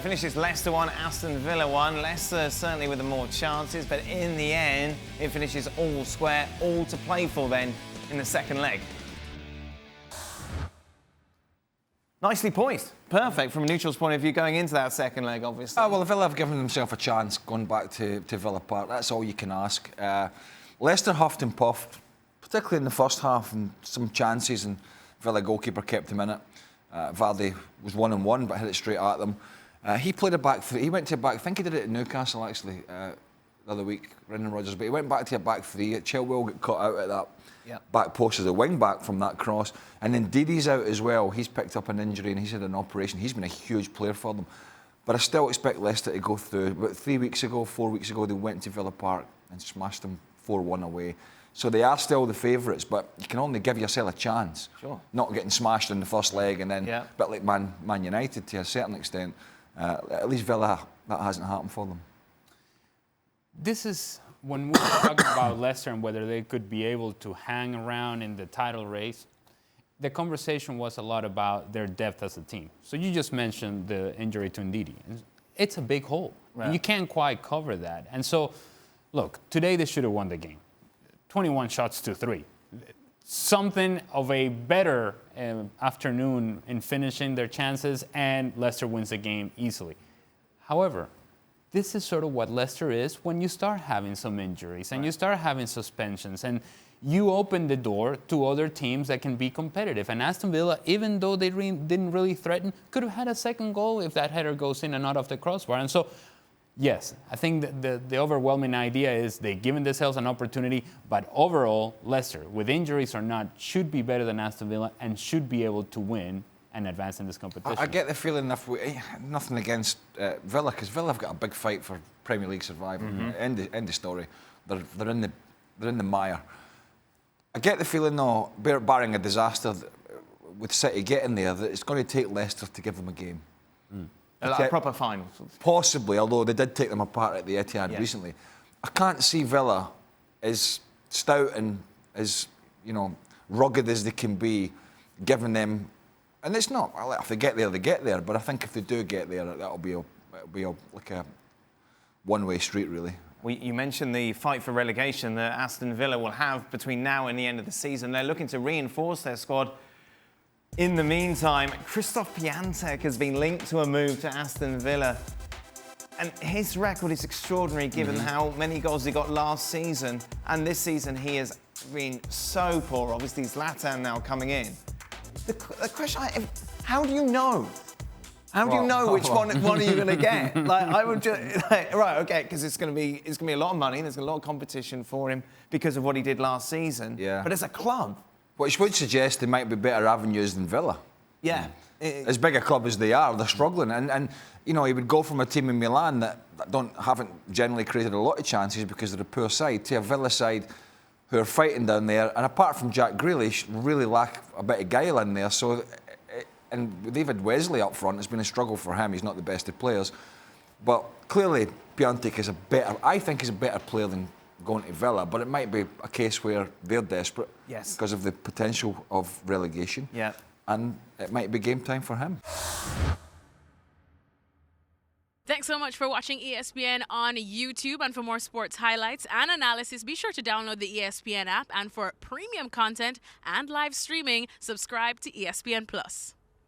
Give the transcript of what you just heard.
Finishes Leicester 1, Aston Villa 1. Leicester certainly with the more chances, but in the end, it finishes all square, all to play for then in the second leg. Nicely poised. Perfect from a neutral's point of view going into that second leg, obviously. Well, Villa have given themselves a chance going back to Villa Park. That's all you can ask. Leicester huffed and puffed, particularly in the first half, and some chances, and Villa goalkeeper kept them in it. Vardy was 1-on-1, but hit it straight at them. He played a back three. He went to a back. I think he did it at Newcastle actually the other week, Brendan Rodgers. But he went back to a back three. Chilwell got cut out at that back post as a wing back from that cross, and then Didi's out as well. He's picked up an injury and he's had an operation. He's been a huge player for them. But I still expect Leicester to go through. About 4 weeks ago, they went to Villa Park and smashed them 4-1 away. So they are still the favourites, but you can only give yourself a chance. Sure. Not getting smashed in the first leg and then a bit like Man United to a certain extent. At least Villa, that hasn't happened for them. This is when we talk about Leicester and whether they could be able to hang around in the title race. The conversation was a lot about their depth as a team. So you just mentioned the injury to Ndidi. It's a big hole. Right. And you can't quite cover that. And so, look, today they should have won the game. 21 shots to 3. Something of a better afternoon in finishing their chances, and Leicester wins the game easily. However, this is sort of what Leicester is when you start having some injuries and you start having suspensions, and you open the door to other teams that can be competitive. And Aston Villa, even though they didn't really threaten, could have had a second goal if that header goes in and out of the crossbar. And so, yes, I think the overwhelming idea is they've given themselves an opportunity, but overall, Leicester, with injuries or not, should be better than Aston Villa and should be able to win and advance in this competition. I get the feeling nothing against Villa, because Villa have got a big fight for Premier League survival. End of story. They're in the mire. I get the feeling though, barring a disaster with City getting there, that it's going to take Leicester to give them a game. Like a proper final. Possibly, although they did take them apart at the Etihad recently. I can't see Villa as stout and as rugged as they can be, giving them. And it's not. If they get there, they get there. But I think if they do get there, it'll be like a one-way street, really. You mentioned the fight for relegation that Aston Villa will have between now and the end of the season. They're looking to reinforce their squad. In the meantime, Christoph Piatek has been linked to a move to Aston Villa. And his record is extraordinary given how many goals he got last season. And this season he has been so poor. Obviously, Zlatan now coming in. The question how do you know? How do you know which one are you going to get? Like, I would just, right, okay, because it's going to be a lot of money. There's a lot of competition for him because of what he did last season. Yeah. But as a club, which would suggest there might be better avenues than Villa. Yeah. As big a club as they are, they're struggling. And he would go from a team in Milan that haven't generally created a lot of chances because they're a poor side, to a Villa side who are fighting down there. And apart from Jack Grealish, really lack a bit of guile in there. So, and David Wesley up front, it's been a struggle for him. He's not the best of players. But clearly, Piatek is I think he's a better player than going to Villa, but it might be a case where they're desperate because of the potential of relegation. Yeah. And it might be game time for him. Thanks so much for watching ESPN on YouTube. And for more sports highlights and analysis, be sure to download the ESPN app. And for premium content and live streaming, subscribe to ESPN+.